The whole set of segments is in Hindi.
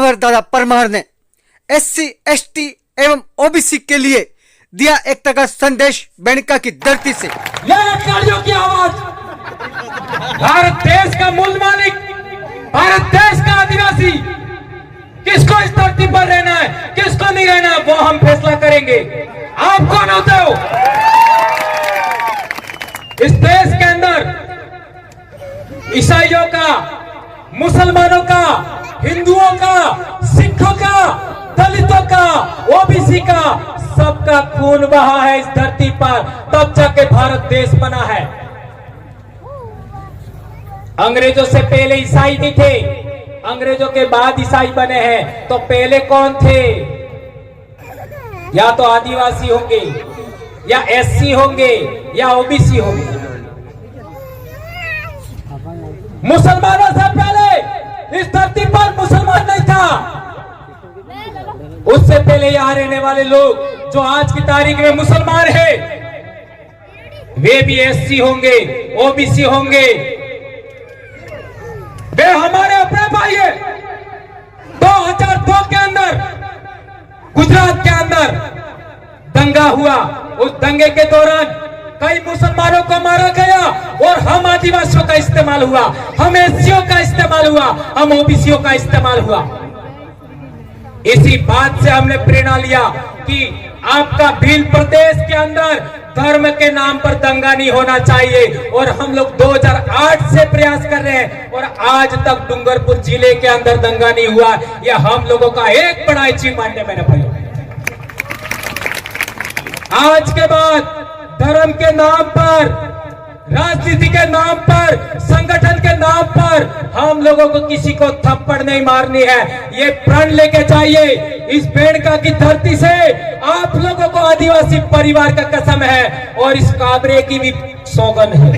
कुंवर दादा परमार ने SC, ST एवं OBC के लिए दिया एकता का संदेश बेड़का की धरती से। की आवाज, भारत देश का मूल मालिक, भारत देश का आदिवासी, किसको इस धरती पर रहना है, किसको नहीं रहना, वो हम फैसला करेंगे। आप कौन होते हो? इस देश के अंदर ईसाइयों का, मुसलमानों का, हिंदुओं का, सिखों का, दलितों का, OBC का, सबका खून बहा है इस धरती पर, तब जाके भारत देश बना है। अंग्रेजों से पहले ईसाई नहीं थे, अंग्रेजों के बाद ईसाई बने हैं। तो पहले कौन थे? या तो आदिवासी होंगे, या SC होंगे, या OBC होंगे। मुसलमानों से पहले इस धरती पर मुसलमान नहीं था। उससे पहले यहां रहने वाले लोग जो आज की तारीख में मुसलमान हैं, वे भी SC होंगे, OBC होंगे। वे हमारे अपने भाई है। 2002 के अंदर गुजरात के अंदर दंगा हुआ। उस दंगे के दौरान कई मुसलमानों को मारा गया और हम आदिवासियों का इस्तेमाल हुआ, हम SCओं का इस्तेमाल हुआ, हम OBCओं का इस्तेमाल हुआ। इसी बात से हमने प्रेरणा लिया कि आपका भील प्रदेश के अंदर धर्म के नाम पर दंगा नहीं होना चाहिए। और हम लोग 2008 से प्रयास कर रहे हैं और आज तक डूंगरपुर जिले के अंदर दंगा नहीं हुआ। यह हम लोगों का एक बड़ा अचीवमेंट है मेरे भाइयों। आज के बाद धर्म के नाम पर, राजनीति के नाम पर, संगठन के नाम पर हम लोगों को किसी को थप्पड़ नहीं मारनी है। ये प्रण लेके जाइए। इस बेड़का की धरती से आप लोगों को आदिवासी परिवार का कसम है और इस काबरे की भी सौगन है,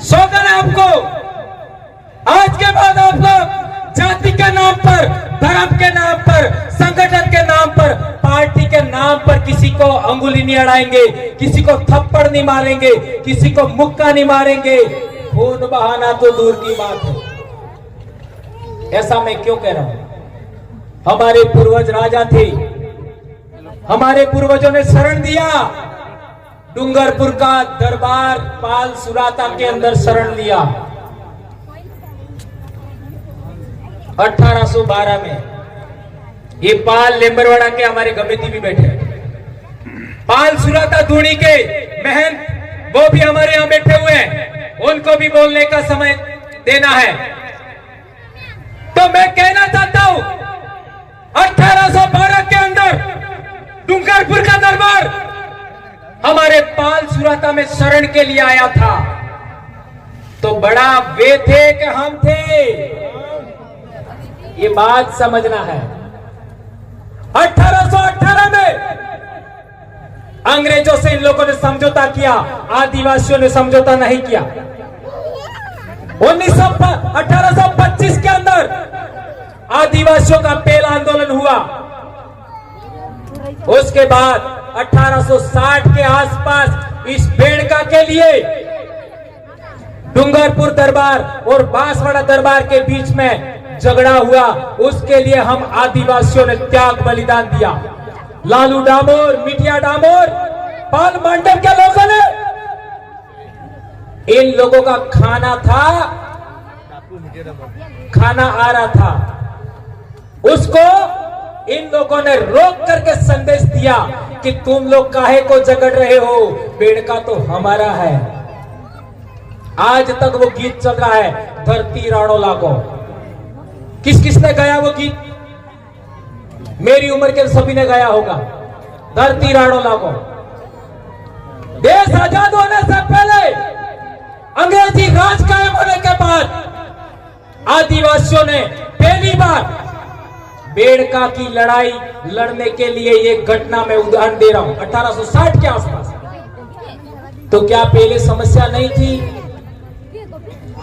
सौगन है आपको। आज के बाद आप लोग जाति के नाम पर, धर्म के नाम पर, संगठन के नाम पर, पार्टी के नाम पर किसी को अंगुली नहीं अड़ाएंगे, किसी को थप्पड़ नहीं मारेंगे, किसी को मुक्का नहीं मारेंगे। खून बहाना तो दूर की बात है। ऐसा मैं क्यों कह रहा हूं? हमारे पूर्वज राजा थे, हमारे पूर्वजों ने शरण दिया। डूंगरपुर का दरबार पाल सुराता के अंदर शरण लिया 1812 में। ये पाल लेम्बरवाड़ा के हमारे गमेती भी बैठे हैं। पाल सुराता धूनी के महंत, वो भी हमारे यहां बैठे हुए हैं। उनको भी बोलने का समय देना है। तो मैं कहना चाहता हूं, 1812 के अंदर डूंगरपुर का दरबार हमारे पाल सुराता में शरण के लिए आया था। तो बड़ा वे थे कि हम थे, ये बात समझना है। 1818 में अंग्रेजों से इन लोगों ने समझौता किया, आदिवासियों ने समझौता नहीं किया। 1825 के अंदर आदिवासियों का पहला आंदोलन हुआ। उसके बाद 1860 के आसपास इस बेड़का के लिए डूंगरपुर दरबार और बांसवाड़ा दरबार के बीच में झगड़ा हुआ। उसके लिए हम आदिवासियों ने त्याग बलिदान दिया। लालू डामोर, मिठिया डामोर, पाल मंडल के लोगों ने, इन लोगों का खाना था, खाना आ रहा था, उसको इन लोगों ने रोक करके संदेश दिया कि तुम लोग काहे को झगड़ रहे हो, बेड़का तो हमारा है। आज तक वो गीत चल रहा है, धरती राणो लागो। किस किसने गाया वो गीत? मेरी उम्र के सभी ने गाया होगा, धरती राणो लागो। देश आजाद होने से पहले, अंग्रेजी राज कायम होने के बाद आदिवासियों ने पहली बार बेड़का की लड़ाई लड़ने के लिए एक घटना में उदाहरण दे रहा हूं, 1860 के आसपास। तो क्या पहले समस्या नहीं थी?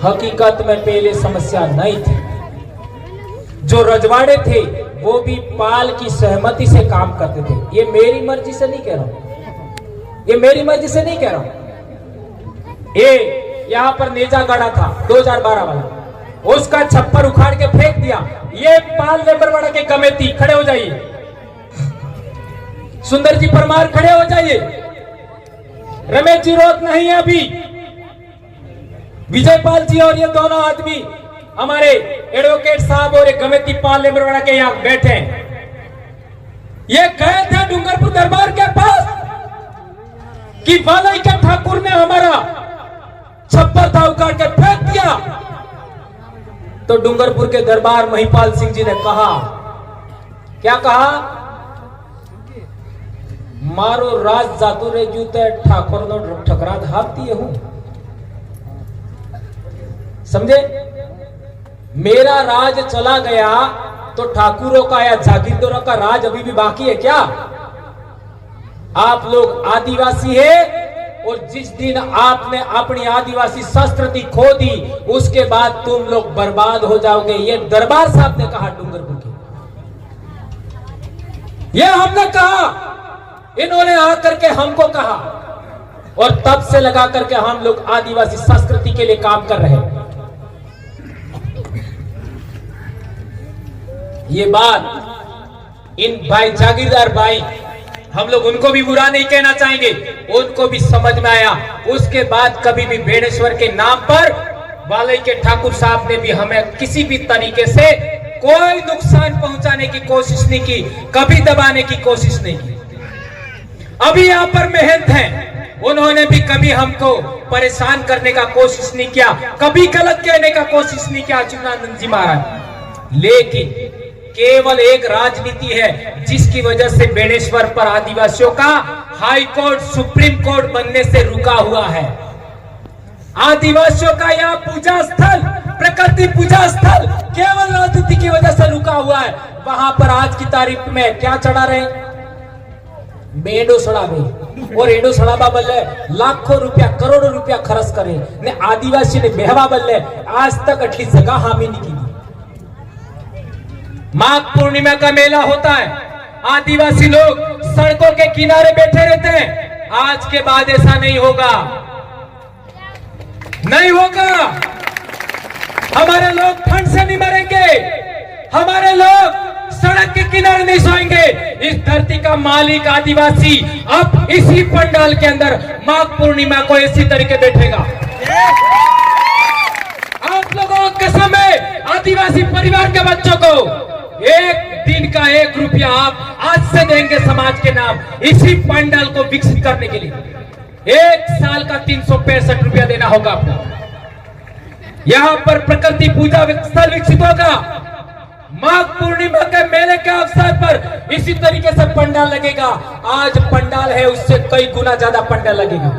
हकीकत में पहले समस्या नहीं थी। जो रजवाड़े थे वो भी पाल की सहमति से काम करते थे। ये मेरी मर्जी से नहीं कह रहा हूं, ये मेरी मर्जी से नहीं कह रहा हूं। ये यहां पर नेजा गाड़ा था 2012 वाला, उसका छप्पर उखाड़ के फेंक दिया। ये पाल लेबरवाड़ा के कमेटी खड़े हो जाइए, सुंदर जी परमार खड़े हो जाइए, रमेश जी रोक नहीं है अभी, विजयपाल जी और ये दोनों आदमी हमारे एडवोकेट साहब और एक कमेटी पाल लेबरवाड़ा के यहां बैठे हैं। ये गए थे डूंगरपुर दरबार के पास कि वालई के ठाकुर ने हमारा छप्पर था उखाड़ के फेंक दिया। तो डूंगरपुर के दरबार महिपाल सिंह जी ने कहा, क्या कहा? मारो राज जातु रे जूते ठाकुर नो ठकरा धापती हूं। समझे? मेरा राज चला गया तो ठाकुरों का या जागीरदारों का राज अभी भी बाकी है क्या? आप लोग आदिवासी है और जिस दिन आपने अपनी आदिवासी संस्कृति खो दी उसके बाद तुम लोग बर्बाद हो जाओगे। ये दरबार साहब ने कहा डूंगरपुर के, ये हमने कहा, इन्होंने आकर के हमको कहा और तब से लगा करके हम लोग आदिवासी संस्कृति के लिए काम कर रहे हैं। ये बात इन भाई जागीरदार भाई, हम लोग उनको भी बुरा नहीं कहना चाहेंगे, उनको भी समझ में आया। उसके बाद कभी भी बेणेश्वर के नाम पर वालई के ठाकुर साहब ने भी हमें किसी भी तरीके से कोई नुकसान पहुंचाने की कोशिश नहीं की, कभी दबाने की कोशिश नहीं की। अभी यहाँ पर महंत हैं, उन्होंने भी कभी हमको परेशान करने का कोशिश नहीं किया, कभी गलत कहने का कोशिश नहीं किया चिन्नानंद जी महाराज। लेकिन केवल एक राजनीति है जिसकी वजह से बेणेश्वर पर आदिवासियों का हाई कोर्ट सुप्रीम कोर्ट बनने से रुका हुआ है। आदिवासियों का यह पूजा स्थल, प्रकृति पूजा स्थल केवल राजनीति की वजह से रुका हुआ है। वहां पर आज की तारीख में क्या चढ़ा रहे? मेडो सड़ा गई और एडो सड़ाबा बल्ले लाखों रुपया करोड़ों रुपया खर्च करे ने आदिवासी ने बेहवा बल्ले आज तक अठी जगह हामी नहीं की। माघ पूर्णिमा का मेला होता है, आदिवासी लोग सड़कों के किनारे बैठे रहते हैं। आज के बाद ऐसा नहीं होगा, नहीं होगा। हमारे लोग ठंड से नहीं मरेंगे, हमारे लोग सड़क के किनारे नहीं सोएंगे। इस धरती का मालिक आदिवासी अब इसी पंडाल के अंदर माघ पूर्णिमा को इसी तरीके बैठेगा। आप लोगों की कसम है, आदिवासी परिवार के बच्चों को एक दिन का 1 रुपया आप आज से देंगे समाज के नाम, इसी पंडाल को विकसित करने के लिए। 1 साल का 365 रुपया देना होगा आपको। यहां पर प्रकृति पूजा स्थल विकसित होगा। माघ पूर्णिमा के मेले के अवसर पर इसी तरीके से पंडाल लगेगा। आज पंडाल है, उससे कई गुना ज्यादा पंडाल लगेगा।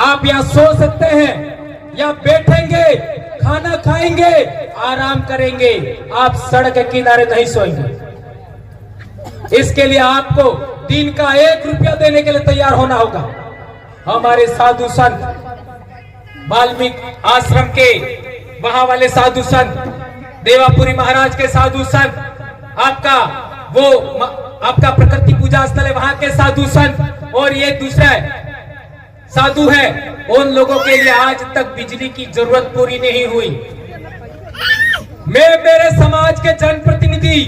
आप यहाँ सो सकते हैं, या बैठेंगे, खाना खाएंगे, आराम करेंगे, आप सड़क के किनारे नहीं सोएंगे। इसके लिए आपको दिन का 1 रुपया देने के लिए तैयार होना होगा। हमारे साधु संत वाल्मीकि आश्रम के वहां वाले साधु संत, देवापुरी महाराज के साधु संत, आपका प्रकृति पूजा स्थल है वहां के साधु संत और ये दूसरा साधु है, उन लोगों के लिए आज तक बिजली की जरूरत पूरी नहीं हुई। मैं मेरे समाज के जनप्रतिनिधि,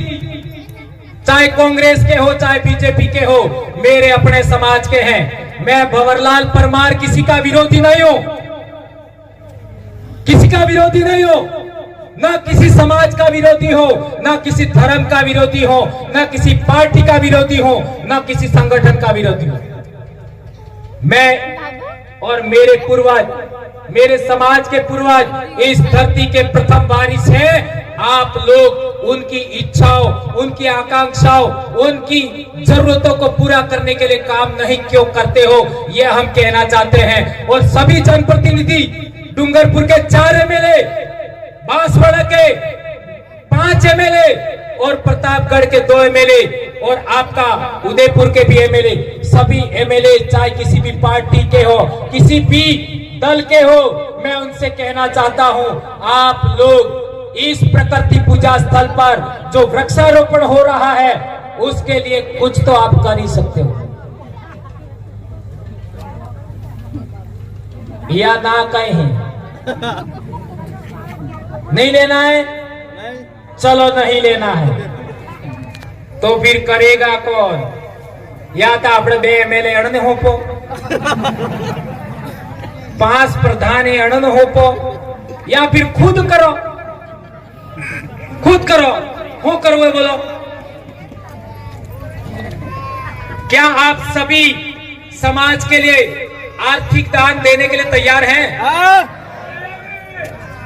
चाहे कांग्रेस के हो चाहे बीजेपी के हो, मेरे अपने समाज के हैं। मैं भंवरलाल परमार किसी का विरोधी नहीं हूं, किसी का विरोधी नहीं हो, ना किसी समाज का विरोधी हो, ना किसी धर्म का विरोधी हो, ना किसी पार्टी का विरोधी हो, ना किसी संगठन का विरोधी हो। मैं और मेरे पूर्वज, मेरे समाज के पूर्वज इस धरती के प्रथम वारिस हैं। आप लोग उनकी इच्छाओं, उनकी आकांक्षाओं, उनकी जरूरतों को पूरा करने के लिए काम नहीं क्यों करते हो, यह हम कहना चाहते हैं। और सभी जनप्रतिनिधि, डूंगरपुर के 4 एमएलए, बांसवाड़ा के 5 एमएलए और प्रतापगढ़ के 2 एमएलए और आपका उदयपुर के भी एमएलए, सभी एमएलए चाहे किसी भी पार्टी के हो, किसी भी दल के हो, मैं उनसे कहना चाहता हूं, आप लोग इस प्रकृति पूजा स्थल पर जो वृक्षारोपण हो रहा है उसके लिए कुछ तो आप कर ही सकते हो, या ना कहें। नहीं लेना है? चलो नहीं लेना है तो फिर करेगा कौन? या तो આપણે બે એમએલએ અણને હોપો, 5 प्रधानी अणन होपो, या फिर खुद करो। खुद करो, हो करो ये बोलो। क्या आप सभी समाज के लिए आर्थिक दान देने के लिए तैयार हैं?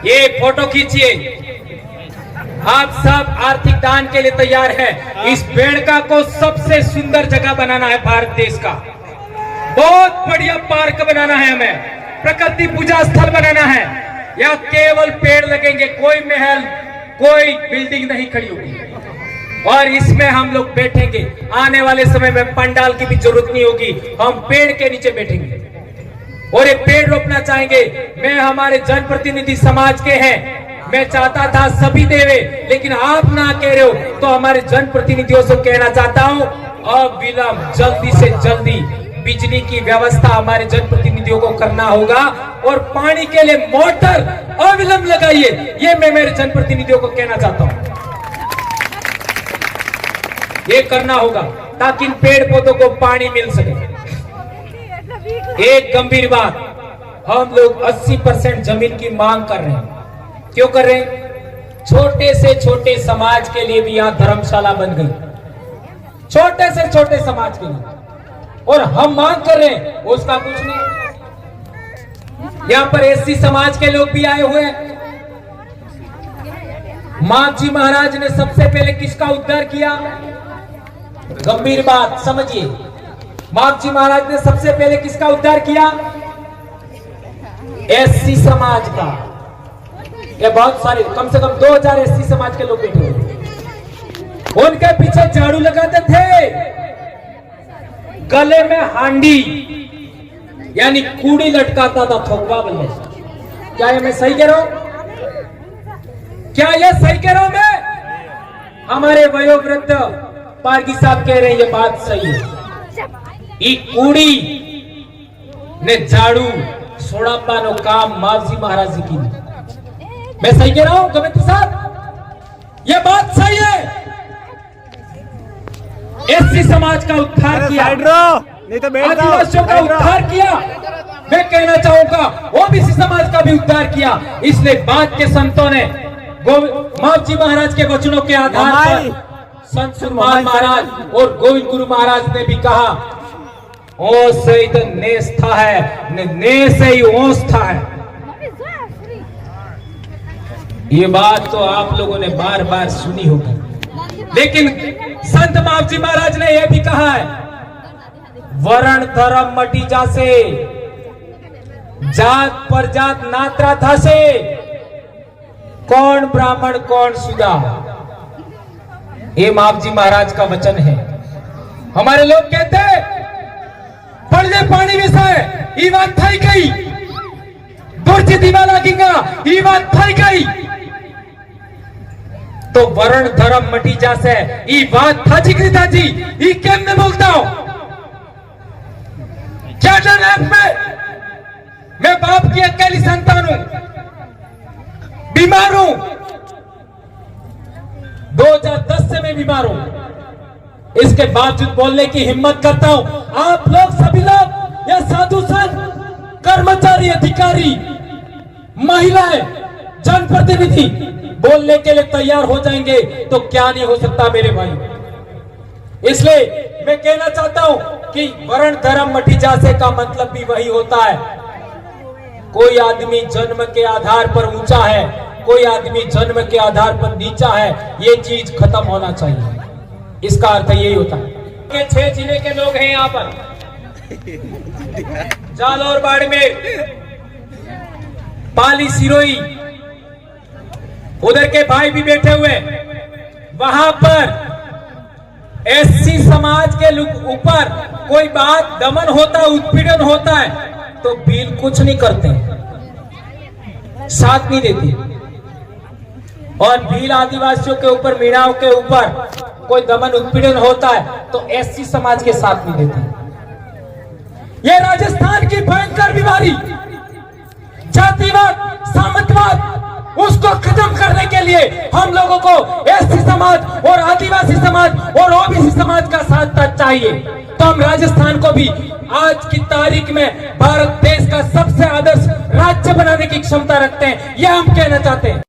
ये फोटो खींचिए। आप सब आर्थिक दान के लिए तैयार हैं? इस बेड़का को सबसे सुंदर जगह बनाना है भारत देश का। बहुत बढ़िया पार्क बनाना है, हमें प्रकृति पूजा स्थल बनाना है। या केवल पेड़ लगेंगे, कोई महल कोई बिल्डिंग नहीं खड़ी होगी, और इसमें हम लोग बैठेंगे। आने वाले समय में पंडाल की भी जरूरत नहीं होगी, हम पेड़ के नीचे बैठेंगे और एक पेड़ रोपना चाहेंगे। मैं हमारे जनप्रतिनिधि समाज के हैं, मैं चाहता था सभी देवे, लेकिन आप ना कह रहे हो तो हमारे जनप्रतिनिधियों से कहना चाहता हूं, अविलंब जल्दी से जल्दी बिजली की व्यवस्था हमारे जनप्रतिनिधियों को करना होगा, और पानी के लिए मोटर अविलंब लगाइए। ये मैं मेरे जनप्रतिनिधियों को कहना चाहता हूं, ये करना होगा ताकि इन पेड़ पौधों को पानी मिल सके। एक गंभीर बात, हम लोग 80% जमीन की मांग कर रहे हैं। क्यों कर रहे हैं? छोटे से छोटे समाज के लिए भी यहां धर्मशाला बन गई, छोटे से छोटे समाज के लिए, और हम मांग कर रहे हैं उसका कुछ नहीं। यहां पर एससी समाज के लोग भी आए हुए हैं। माघजी महाराज ने सबसे पहले किसका उद्धार किया? गंभीर बात समझिए, माघजी महाराज ने सबसे पहले किसका उद्धार किया? एससी समाज का। ये बहुत सारे, कम से कम 2000 एससी समाज के लोग बैठे हुए, उनके पीछे झाड़ू लगाते थे, गले में हांडी यानी कूड़ी लटकाता था, थोकवा बल्ले। क्या ये मैं सही कह रहा हूं? क्या ये सही कह रहा हूं मैं? हमारे वयोवृद्ध पारगी साहब कह रहे हैं ये बात सही है। ई कूड़ी ने झाड़ू सोड़ापा नो काम मावजी महाराज जी की। मैं सही कह रहा हूं कमेटी साहब? ये बात सही है। एससी समाज का उद्धार किया, नहीं तो आदिवासियों का उद्धार किया। मैं कहना चाहूंगा ओबीसी समाज का भी उद्धार किया। इसलिए बाद के संतों ने मावजी महाराज के वचनों के आधार पर संत सुरमान महाराज और गोविंद गुरु महाराज ने भी कहा, ओ से ही तो नेस था है, ने से ही ओस था है। ये बात तो आप लोगों ने बार बार सुनी होगी, लेकिन संत मावजी महाराज ने यह भी कहा है, वर्ण धर्म मटी जासे, जात परजात नात्रा थासे, कौन ब्राह्मण कौन सुदा। ये मावजी महाराज का वचन है। हमारे लोग कहते पड़ले पानी में से, ये बात थई गई, दुर्ज दीवा लगेगा, ये बात थई गई। तो वर्ण धर्म मटी जासे, ये बात था जिक्रिता जी, ये केम में बोलता हूं? क्या डर है मैं बाप की अकेली संतान हूं, बीमार हूं, 2010 से मैं बीमार हूं, इसके बावजूद बोलने की हिम्मत करता हूं। आप लोग सभी लोग, या साधु संत, कर्मचारी, अधिकारी, महिलाएं, जनप्रतिनिधि बोलने के लिए तैयार हो जाएंगे तो क्या नहीं हो सकता मेरे भाई। इसलिए मैं कहना चाहता हूं कि वर्ण धर्म मटी जासे का मतलब भी वही होता है। कोई आदमी जन्म के आधार पर ऊंचा है, कोई आदमी जन्म के आधार पर नीचा है, ये चीज खत्म होना चाहिए। इसका अर्थ यही होता है। के 6 जिले के लोग हैं यहाँ पर, जालौर, बाड़मेर, पाली, सिरोही, उधर के भाई भी बैठे हुए। वहां पर एससी समाज के ऊपर कोई बात दमन होता है, उत्पीड़न होता है, तो बिल कुछ नहीं करते, साथ नहीं देते। और भील आदिवासियों के ऊपर, मीणाओं के ऊपर कोई दमन उत्पीड़न होता है तो एससी समाज के साथ नहीं देते। ये राजस्थान की भयंकर बीमारी, जातिवाद, सामंतवाद, उसको खत्म करने के लिए हम लोगों को एससी समाज और आदिवासी समाज और ओबीसी समाज का साथ चाहिए। तो हम राजस्थान को भी आज की तारीख में भारत देश का सबसे आदर्श राज्य बनाने की क्षमता रखते हैं, यह हम कहना चाहते हैं।